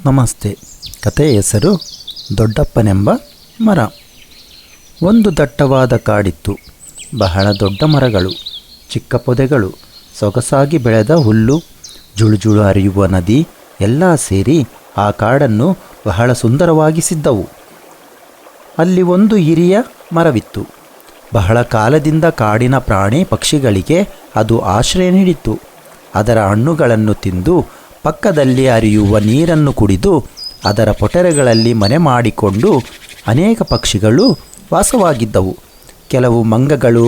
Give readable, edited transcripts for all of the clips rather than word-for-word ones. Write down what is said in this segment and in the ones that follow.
ನಮಸ್ತೆ. ಕಥೆಯ ಹೆಸರು ದೊಡ್ಡಪ್ಪನೆಂಬ ಮರ. ಒಂದು ದಟ್ಟವಾದ ಕಾಡಿತ್ತು. ಬಹಳ ದೊಡ್ಡ ಮರಗಳು, ಚಿಕ್ಕ ಪೊದೆಗಳು, ಸೊಗಸಾಗಿ ಬೆಳೆದ ಹುಲ್ಲು, ಜುಳುಜುಳು ಹರಿಯುವ ನದಿ ಎಲ್ಲ ಸೇರಿ ಆ ಕಾಡನ್ನು ಬಹಳ ಸುಂದರವಾಗಿಸಿದ್ದವು. ಅಲ್ಲಿ ಒಂದು ಹಿರಿಯ ಮರವಿತ್ತು. ಬಹಳ ಕಾಲದಿಂದ ಕಾಡಿನ ಪ್ರಾಣಿ ಪಕ್ಷಿಗಳಿಗೆ ಅದು ಆಶ್ರಯ ನೀಡಿತ್ತು. ಅದರ ಹಣ್ಣುಗಳನ್ನು ತಿಂದು, ಪಕ್ಕದಲ್ಲಿ ಹರಿಯುವ ನೀರನ್ನು ಕುಡಿದು, ಅದರ ಪೊಟರೆಗಳಲ್ಲಿ ಮನೆ ಮಾಡಿಕೊಂಡು ಅನೇಕ ಪಕ್ಷಿಗಳು ವಾಸವಾಗಿದ್ದವು. ಕೆಲವು ಮಂಗಗಳು,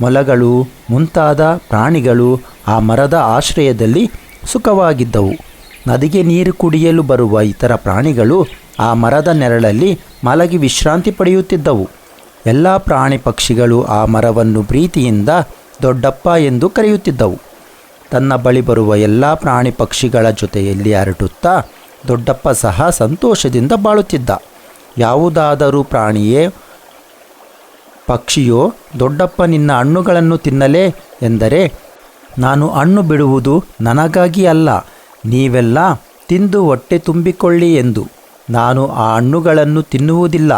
ಮೊಲಗಳು ಮುಂತಾದ ಪ್ರಾಣಿಗಳು ಆ ಮರದ ಆಶ್ರಯದಲ್ಲಿ ಸುಖವಾಗಿದ್ದವು. ನದಿಗೆ ನೀರು ಕುಡಿಯಲು ಬರುವ ಇತರ ಪ್ರಾಣಿಗಳು ಆ ಮರದ ನೆರಳಲ್ಲಿ ಮಲಗಿ ವಿಶ್ರಾಂತಿ ಪಡೆಯುತ್ತಿದ್ದವು. ಎಲ್ಲ ಪ್ರಾಣಿ ಪಕ್ಷಿಗಳು ಆ ಮರವನ್ನು ಪ್ರೀತಿಯಿಂದ ದೊಡ್ಡಪ್ಪ ಎಂದು ಕರೆಯುತ್ತಿದ್ದವು. ತನ್ನ ಬಳಿ ಬರುವ ಎಲ್ಲ ಪ್ರಾಣಿ ಪಕ್ಷಿಗಳ ಜೊತೆಯಲ್ಲಿ ಹರಟುತ್ತಾ ದೊಡ್ಡಪ್ಪ ಸಹ ಸಂತೋಷದಿಂದ ಬಾಳುತ್ತಿದ್ದ. ಯಾವುದಾದರೂ ಪ್ರಾಣಿಯೇ ಪಕ್ಷಿಯೋ ದೊಡ್ಡಪ್ಪ ನಿನ್ನ ಹಣ್ಣುಗಳನ್ನು ತಿನ್ನಲೇ ಎಂದರೆ, ನಾನು ಹಣ್ಣು ಬಿಡುವುದು ನನಗಾಗಿ ಅಲ್ಲ, ನೀವೆಲ್ಲ ತಿಂದು ಹೊಟ್ಟೆ ತುಂಬಿಕೊಳ್ಳಿ ಎಂದು. ನಾನು ಆ ಹಣ್ಣುಗಳನ್ನು ತಿನ್ನುವುದಿಲ್ಲ.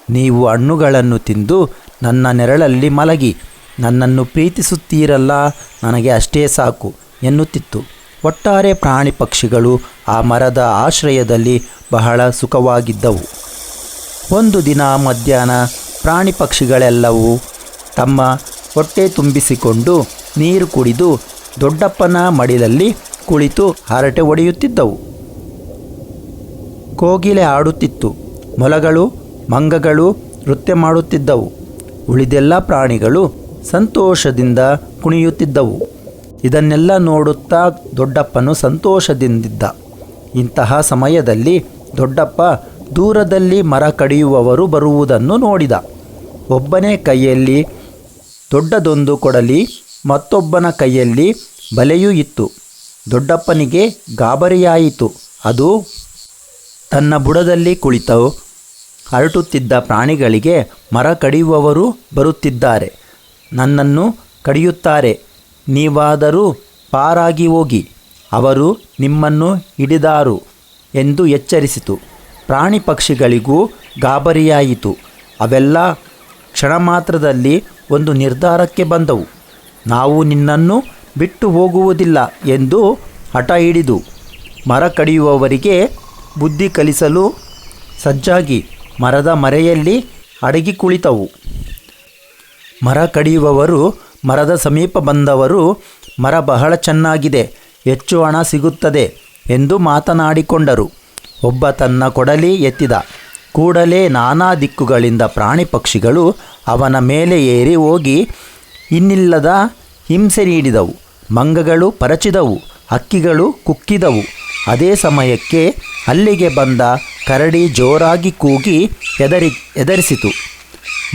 ನೀವು ಹಣ್ಣುಗಳನ್ನು ತಿಂದು ನನ್ನ ನೆರಳಲ್ಲಿ ಮಲಗಿ ನನ್ನನ್ನು ಪ್ರೀತಿಸುತ್ತೀರಲ್ಲ, ನನಗೆ ಅಷ್ಟೇ ಸಾಕು ಎನ್ನುತ್ತಿತ್ತು. ಒಟ್ಟಾರೆ ಪ್ರಾಣಿ ಪಕ್ಷಿಗಳು ಆ ಮರದ ಆಶ್ರಯದಲ್ಲಿ ಬಹಳ ಸುಖವಾಗಿದ್ದವು. ಒಂದು ದಿನ ಮಧ್ಯಾಹ್ನ ಪ್ರಾಣಿ ಪಕ್ಷಿಗಳೆಲ್ಲವೂ ತಮ್ಮ ಹೊಟ್ಟೆ ತುಂಬಿಸಿಕೊಂಡು ನೀರು ಕುಡಿದು ದೊಡ್ಡಪ್ಪನ ಮಡಿಲಲ್ಲಿ ಕುಳಿತು ಹರಟೆ ಹೊಡೆಯುತ್ತಿದ್ದವು. ಕೋಗಿಲೆ ಆಡುತ್ತಿತ್ತು. ಮೊಲಗಳು, ಮಂಗಗಳು ನೃತ್ಯ ಮಾಡುತ್ತಿದ್ದವು. ಉಳಿದೆಲ್ಲ ಪ್ರಾಣಿಗಳು ಸಂತೋಷದಿಂದ ಕುಣಿಯುತ್ತಿದ್ದವು. ಇದನ್ನೆಲ್ಲ ನೋಡುತ್ತಾ ದೊಡ್ಡಪ್ಪನು ಸಂತೋಷದಿಂದಿದ್ದ. ಇಂತಹ ಸಮಯದಲ್ಲಿ ದೊಡ್ಡಪ್ಪ ದೂರದಲ್ಲಿ ಮರ ಕಡಿಯುವವರು ಬರುವುದನ್ನು ನೋಡಿದ. ಒಬ್ಬನೇ ಕೈಯಲ್ಲಿ ದೊಡ್ಡದೊಂದು ಕೊಡಲಿ, ಮತ್ತೊಬ್ಬನ ಕೈಯಲ್ಲಿ ಬಲೆಯೂ ಇತ್ತು. ದೊಡ್ಡಪ್ಪನಿಗೆ ಗಾಬರಿಯಾಯಿತು. ಅದು ತನ್ನ ಬುಡದಲ್ಲಿ ಕುಳಿತು ಹರಟುತ್ತಿದ್ದ ಪ್ರಾಣಿಗಳಿಗೆ, ಮರ ಕಡಿಯುವವರು ಬರುತ್ತಿದ್ದಾರೆ, ನನ್ನನ್ನು ಕಡಿಯುತ್ತಾರೆ, ನೀವಾದರೂ ಪಾರಾಗಿ ಹೋಗಿ, ಅವರು ನಿಮ್ಮನ್ನು ಹಿಡಿದಾರು ಎಂದು ಎಚ್ಚರಿಸಿತು. ಪ್ರಾಣಿ ಪಕ್ಷಿಗಳಿಗೂ ಗಾಬರಿಯಾಯಿತು. ಅವೆಲ್ಲ ಕ್ಷಣ ಮಾತ್ರದಲ್ಲಿ ಒಂದು ನಿರ್ಧಾರಕ್ಕೆ ಬಂದವು. ನಾವು ನಿನ್ನನ್ನು ಬಿಟ್ಟು ಹೋಗುವುದಿಲ್ಲ ಎಂದು ಹಠ ಹಿಡಿದು ಮರ ಕಡಿಯುವವರಿಗೆ ಬುದ್ಧಿ ಕಲಿಸಲು ಸಜ್ಜಾಗಿ ಮರದ ಮರೆಯಲ್ಲಿ ಅಡಗಿ ಕುಳಿತವು. ಮರ ಕಡಿಯುವವರು ಮರದ ಸಮೀಪ ಬಂದವರು, ಮರ ಬಹಳ ಚೆನ್ನಾಗಿದೆ, ಹೆಚ್ಚು ಹಣ ಸಿಗುತ್ತದೆ ಎಂದು ಮಾತನಾಡಿಕೊಂಡರು. ಒಬ್ಬ ತನ್ನ ಕೊಡಲಿ ಎತ್ತಿದ ಕೂಡಲೇ ನಾನಾ ದಿಕ್ಕುಗಳಿಂದ ಪ್ರಾಣಿ ಪಕ್ಷಿಗಳು ಅವನ ಮೇಲೆ ಏರಿ ಹೋಗಿ ಇನ್ನಿಲ್ಲದ ಹಿಂಸೆ ನೀಡಿದವು. ಮಂಗಗಳು ಪರಚಿದವು, ಹಕ್ಕಿಗಳು ಕುಕ್ಕಿದವು. ಅದೇ ಸಮಯಕ್ಕೆ ಅಲ್ಲಿಗೆ ಬಂದ ಕರಡಿ ಜೋರಾಗಿ ಕೂಗಿ ಹೆದರಿಸಿತು.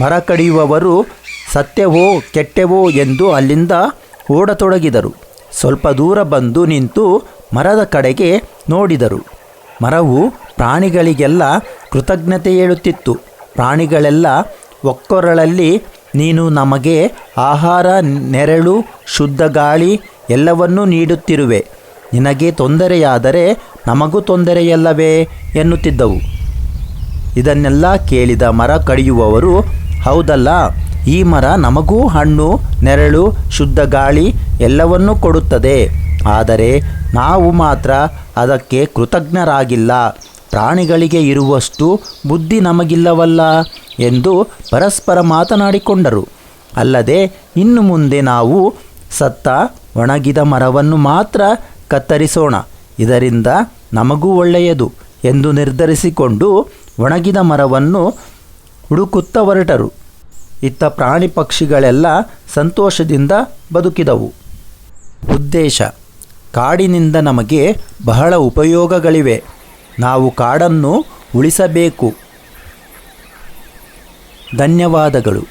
ಮರ ಕಡಿಯುವವರು ಸತ್ಯವೋ ಕೆಟ್ಟವೋ ಎಂದು ಅಲ್ಲಿಂದ ಓಡತೊಡಗಿದರು. ಸ್ವಲ್ಪ ದೂರ ಬಂದು ನಿಂತು ಮರದ ಕಡೆಗೆ ನೋಡಿದರು. ಮರವು ಪ್ರಾಣಿಗಳಿಗೆಲ್ಲ ಕೃತಜ್ಞತೆ ಹೇಳುತ್ತಿತ್ತು. ಪ್ರಾಣಿಗಳೆಲ್ಲ ಒಕ್ಕೊರಳಲ್ಲಿ, ನೀನು ನಮಗೆ ಆಹಾರ, ನೆರಳು, ಶುದ್ಧ ಗಾಳಿ ಎಲ್ಲವನ್ನೂ ನೀಡುತ್ತಿರುವೆ, ನಿನಗೆ ತೊಂದರೆಯಾದರೆ ನಮಗೂ ತೊಂದರೆಯಲ್ಲವೇ ಎನ್ನುತ್ತಿದ್ದವು. ಇದನ್ನೆಲ್ಲ ಕೇಳಿದ ಮರ ಕಡಿಯುವವರು, ಹೌದಲ್ಲ, ಈ ಮರ ನಮಗೂ ಹಣ್ಣು, ನೆರಳು, ಶುದ್ಧ ಗಾಳಿ ಎಲ್ಲವನ್ನೂ ಕೊಡುತ್ತದೆ, ಆದರೆ ನಾವು ಮಾತ್ರ ಅದಕ್ಕೆ ಕೃತಜ್ಞರಾಗಿಲ್ಲ. ಪ್ರಾಣಿಗಳಿಗೆ ಇರುವಷ್ಟು ಬುದ್ಧಿ ನಮಗಿಲ್ಲವಲ್ಲ ಎಂದು ಪರಸ್ಪರ ಮಾತನಾಡಿಕೊಂಡರು. ಅಲ್ಲದೆ ಇನ್ನು ಮುಂದೆ ನಾವು ಸತ್ತ ಒಣಗಿದ ಮರವನ್ನು ಮಾತ್ರ ಕತ್ತರಿಸೋಣ, ಇದರಿಂದ ನಮಗೂ ಒಳ್ಳೆಯದು ಎಂದು ನಿರ್ಧರಿಸಿಕೊಂಡು ಒಣಗಿದ ಮರವನ್ನು ಹುಡುಕುತ್ತಾ ಹೊರಟರು. ಇತ್ತ ಪ್ರಾಣಿ ಪಕ್ಷಿಗಳೆಲ್ಲ ಸಂತೋಷದಿಂದ ಬದುಕಿದವು. ಉದ್ದೇಶ: ಕಾಡಿನಿಂದ ನಮಗೆ ಬಹಳ ಉಪಯೋಗಗಳಿವೆ. ನಾವು ಕಾಡನ್ನು ಉಳಿಸಬೇಕು. ಧನ್ಯವಾದಗಳು.